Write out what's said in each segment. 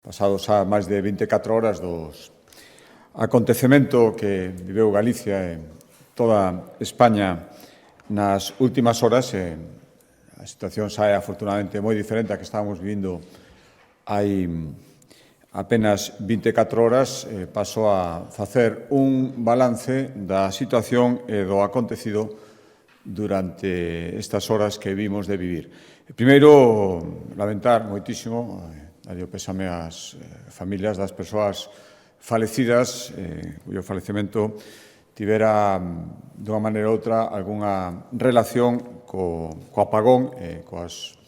pasados xa máis de 24 horas do acontecemento que viveu Galicia e toda España nas últimas horas. A situación xa é afortunadamente moi diferente a que estábamos vivindo hai apenas 24 horas. Paso a facer un balance da situación e do acontecido durante estas horas que vimos de vivir. Primeiro, lamentar moitísimo, darlle o pésame ás familias das persoas falecidas, cuyo falecemento tivera, dunha maneira ou outra, algunha relación co apagón e coas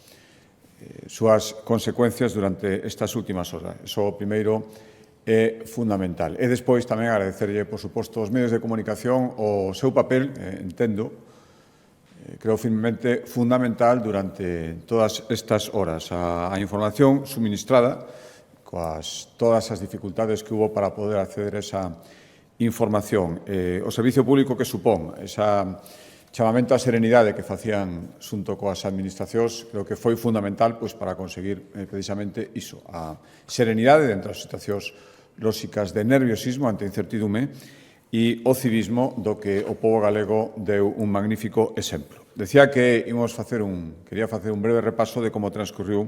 súas consecuencias durante estas últimas horas. Iso, primeiro, é fundamental. E despois tamén agradecerlle, por suposto, aos medios de comunicación o seu papel, creo firmemente fundamental durante todas estas horas. A información suministrada, coas todas as dificultades que hubo para poder acceder a esa información, o servicio público que supón, esa chamamento á serenidade que facían xunto coas administracións, creo que foi fundamental para conseguir precisamente iso, a serenidade dentro das situacións lóxicas de nerviosismo ante a incertidume e o civismo do que o pobo galego deu un magnífico exemplo. Decía que quería facer un breve repaso de como transcurriu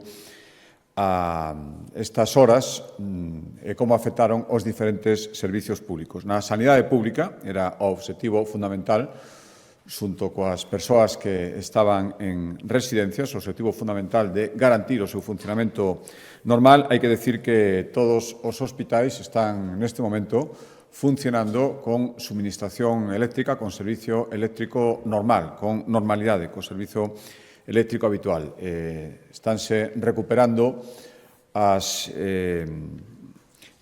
a estas horas e como afectaron os diferentes servicios públicos. Na sanidade pública era o obxectivo fundamental, xunto coas persoas que estaban en residencias, o obxectivo fundamental de garantir o seu funcionamento normal. Hai que decir que todos os hospitais están neste momento funcionando con suministración eléctrica, con servicio eléctrico normal, con normalidade, con servicio eléctrico habitual. Estánse recuperando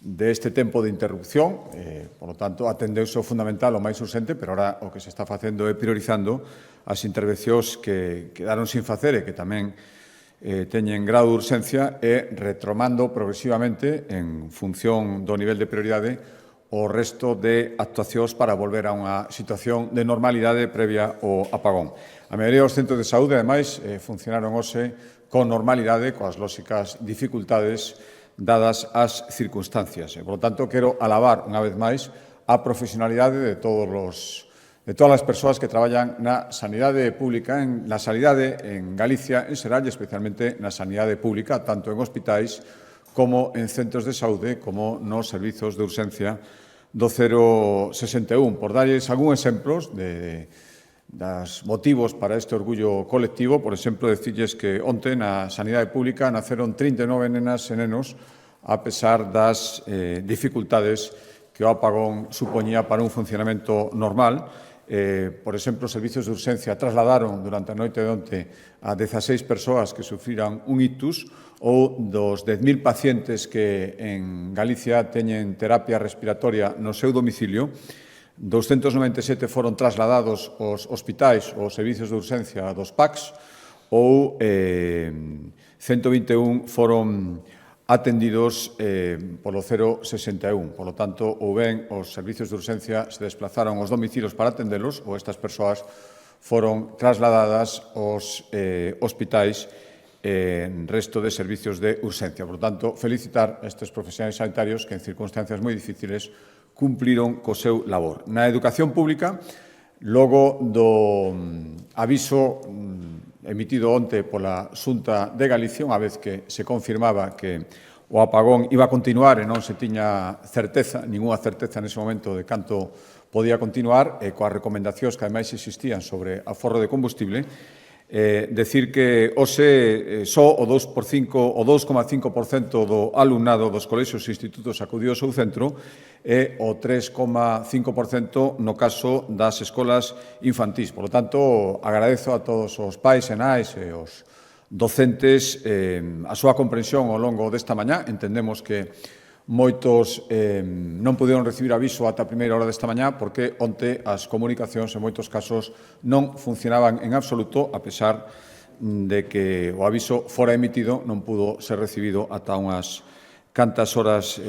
deste tempo de interrupción, por lo tanto, atendeuse o fundamental, o máis urxente, pero ahora o que se está facendo é priorizando as intervencións que quedaron sin facer e que tamén teñen grado de urxencia e retomando progresivamente, en función do nivel de prioridade, o resto de actuacións para volver a unha situación de normalidade previa ao apagón. A maioría dos centros de saúde, ademais, funcionaron hoxe con normalidade, coas lóxicas dificultades dadas as circunstancias. Por lo tanto, quero alabar unha vez máis a profesionalidade de todas as persoas que traballan na sanidade pública, na sanidade en Galicia, en xeral, e especialmente na sanidade pública, tanto en hospitais como en centros de saúde, como nos servizos de urxencia do 061. Por darlles algúns exemplos dos motivos para este orgullo colectivo, por exemplo, decirles que onte na sanidade pública naceron 39 nenas e nenos, a pesar das dificultades que o apagón supoñía para un funcionamento normal. Por exemplo, os servizos de urxencia trasladaron durante a noite de onte a 16 persoas que sufriran un ictus, ou dos 10.000 pacientes que en Galicia teñen terapia respiratoria no seu domicilio, 297 foron trasladados aos hospitais ou servizos de urxencia dos PACs, ou 121 foron atendidos polo 061. Por lo tanto, ou ben os servizos de urxencia se desplazaron aos domicilios para atendelos, ou estas persoas foron trasladadas aos hospitais en resto de servicios de urxencia. Por lo tanto, felicitar a estes profesionais sanitarios que en circunstancias moi difíciles cumpliron co seu labor. Na educación pública, logo do aviso emitido onte pola Xunta de Galicia, unha vez que se confirmaba que o apagón iba a continuar e non se tiña certeza, ninguna certeza nese momento de canto podía continuar, e coas recomendacións que ademais existían sobre aforro de combustible, decir que hoxe só o 2,5% do alumnado dos colexios e institutos acudiu ao seu centro e o 3,5% no caso das escolas infantís. Por lo tanto, agradezo a todos os pais e nais e os docentes a súa comprensión ao longo desta mañá. Entendemos que moitos non puderon recibir aviso ata a primeira hora desta mañá porque onte as comunicacións en moitos casos non funcionaban en absoluto, a pesar de que o aviso fora emitido, non pudo ser recibido ata unhas cantas horas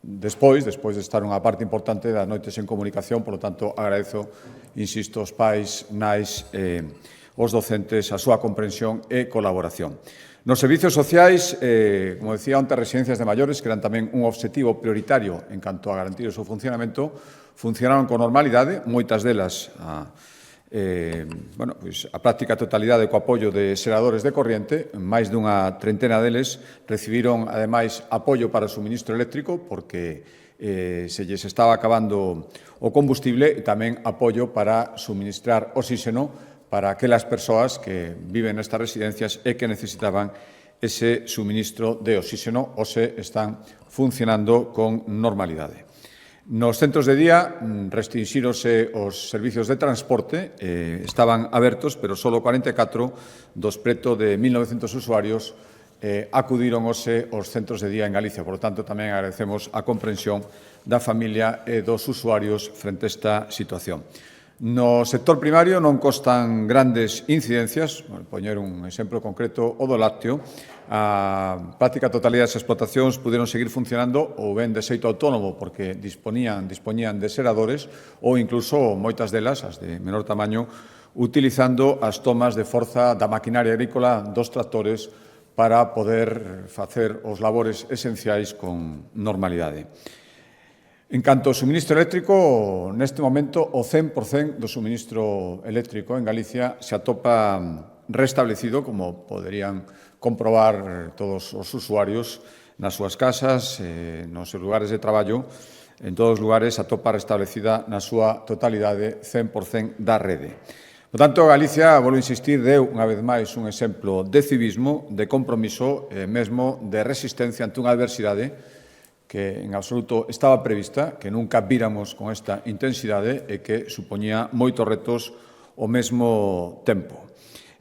despois de estar unha parte importante das noites en comunicación. Por lo tanto, agradezo, insisto, aos pais, nais, os docentes a súa comprensión e colaboración. Nos servizos sociais, como decía onte, as residencias de maiores, que eran tamén un obxectivo prioritario en canto a garantir o seu funcionamento, funcionaron con normalidade, moitas delas a práctica totalidade co apoio de xeradores de corriente. Máis dunha treintena deles recibiron, ademais, apoio para o suministro eléctrico porque se lles estaba acabando o combustible e tamén apoio para suministrar oxígeno para aquelas persoas que viven nestas residencias e que necesitaban ese suministro de oxígeno ou se están funcionando con normalidade. Nos centros de día restrinxírose os servizos de transporte, estaban abertos, pero só 44 dos preto de 1.900 usuarios acudiron hoxe aos centros de día en Galicia. Por lo tanto, tamén agradecemos a comprensión da familia e dos usuarios frente a esta situación. No sector primario non costan grandes incidencias. Poñer un exemplo concreto, o do lácteo. A práctica totalidade das explotacións puderon seguir funcionando ou ben de xeito autónomo porque dispoñían de xeradores ou incluso moitas delas, as de menor tamaño, utilizando as tomas de forza da maquinaria agrícola dos tractores para poder facer os labores esenciais con normalidade. En canto ao suministro eléctrico, neste momento o 100% do suministro eléctrico en Galicia se atopa restablecido, como poderían comprobar todos os usuarios nas súas casas, nos seus lugares de traballo. En todos os lugares atopa restablecida na súa totalidade 100% da rede. Por tanto, Galicia, volvo a insistir, deu unha vez máis un exemplo de civismo, de compromiso e mesmo de resistencia ante unha adversidade que en absoluto estaba prevista, que nunca víramos con esta intensidade e que supoñía moitos retos ao mesmo tempo.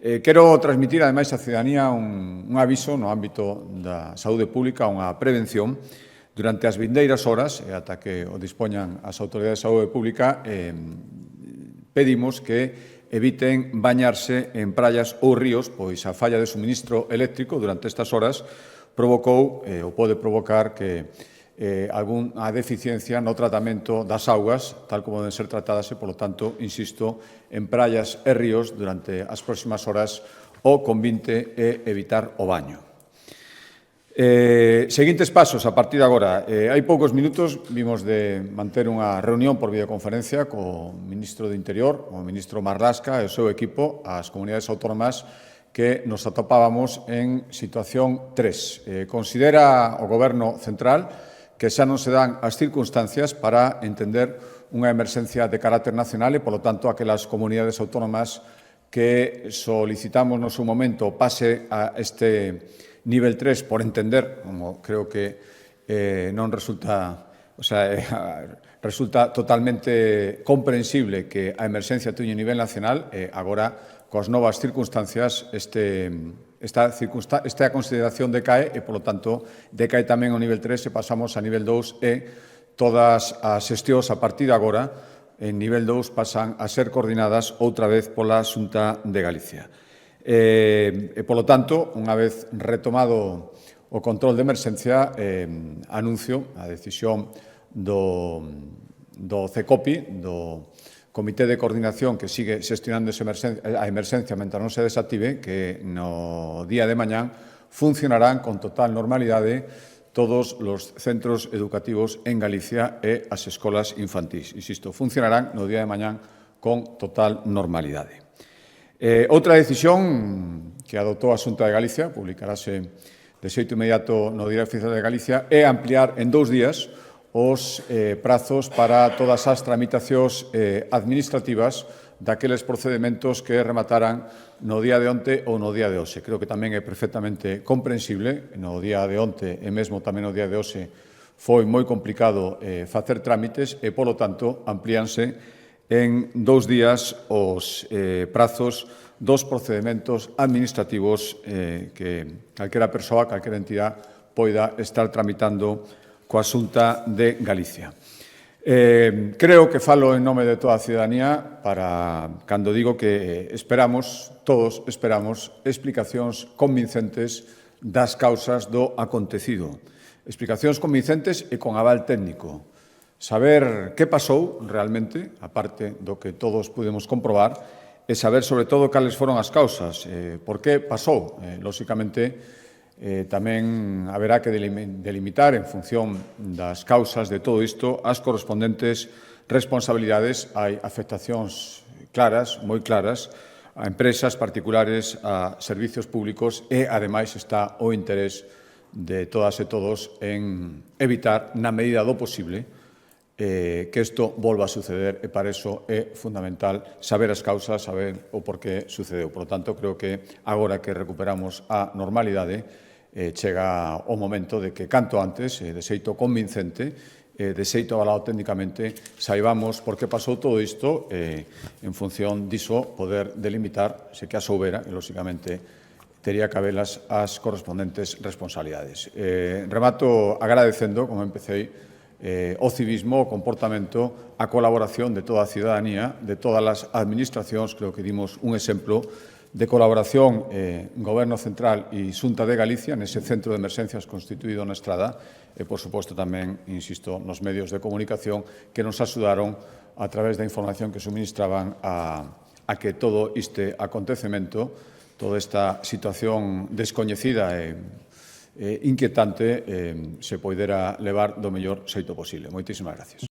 Quero transmitir, ademais, á cidadanía un aviso no ámbito da saúde pública, unha prevención. Durante as vindeiras horas, e ata que o dispoñan as autoridades de saúde pública, pedimos que eviten bañarse en praias ou ríos, pois a falla de suministro eléctrico durante estas horas provocou ou pode provocar que algunha deficiencia no tratamento das augas, tal como deben ser tratadas e, polo tanto, insisto, en praias e ríos durante as próximas horas o convinte é evitar o baño. Seguintes pasos a partir de agora. Hai poucos minutos vimos de manter unha reunión por videoconferencia co ministro do Interior, o ministro Marlasca e o seu equipo, as comunidades autónomas que nos atopábamos en situación 3. Considera o Goberno central que xa non se dan as circunstancias para entender unha emerxencia de carácter nacional e, polo tanto, aquelas comunidades autónomas que solicitamos no seu momento pase a este nivel 3 por entender, como creo que non resulta, resulta totalmente comprensible que a emerxencia teña un nivel nacional, agora, coas novas circunstancias, esta consideración decae e, polo tanto, decae tamén o nivel 3 e pasamos a nivel 2 e todas as xestións a partir de agora en nivel 2 pasan a ser coordinadas outra vez pola Xunta de Galicia. E, polo tanto, unha vez retomado o control de emerxencia, anuncio a decisión do CECOPI, do Comité de Coordinación que sigue xestionando a emerxencia mentre non se desactive, que no día de mañán funcionarán con total normalidade todos os centros educativos en Galicia e as escolas infantís. Insisto, funcionarán no día de mañán con total normalidade. Outra decisión que adoptou a Xunta de Galicia, publicarase de xeito inmediato no Diario Oficial de Galicia, é ampliar en 2 días os prazos para todas as tramitacións administrativas daqueles procedementos que remataran no día de onte ou no día de hoxe. Creo que tamén é perfectamente comprensible. No día de onte e mesmo tamén no día de hoxe foi moi complicado facer trámites e, polo tanto, amplíanse en 2 días os prazos dos procedementos administrativos que calquera persoa, calquera entidade poida estar tramitando coa Xunta de Galicia. Creo que falo en nome de toda a cidadanía para cando digo que todos esperamos, explicacións convincentes das causas do acontecido. Explicacións convincentes e con aval técnico. Saber que pasou realmente, aparte do que todos pudemos comprobar, e saber, sobre todo, cales foron as causas, por que pasou. Lóxicamente, tamén haberá que delimitar, en función das causas de todo isto, as correspondentes responsabilidades. Hai afectacións claras, moi claras, a empresas particulares, a servizos públicos e, ademais, está o interés de todas e todos en evitar, na medida do posible, que isto volva a suceder, e para iso é fundamental saber as causas, saber o porqué sucedeu. Por lo tanto, creo que agora que recuperamos a normalidade, chega o momento de que, canto antes, de xeito convincente, de xeito avalado técnicamente, saibamos por que pasou todo isto, en función diso, poder delimitar, se que as houbera, e, lóxicamente, tería que habelas as correspondentes responsabilidades. Remato agradecendo, como empecé, o civismo, o comportamento, a colaboración de toda a cidadanía, de todas as administracións. Creo que dimos un exemplo de colaboración Goberno Central e Xunta de Galicia nese centro de emerxencias constituído na Estrada e, por suposto, tamén, insisto, nos medios de comunicación que nos axudaron a través da información que suministraban a que todo este acontecemento, toda esta situación descoñecida e inquietante se poidera levar do mellor xeito posible. Moitísimas gracias.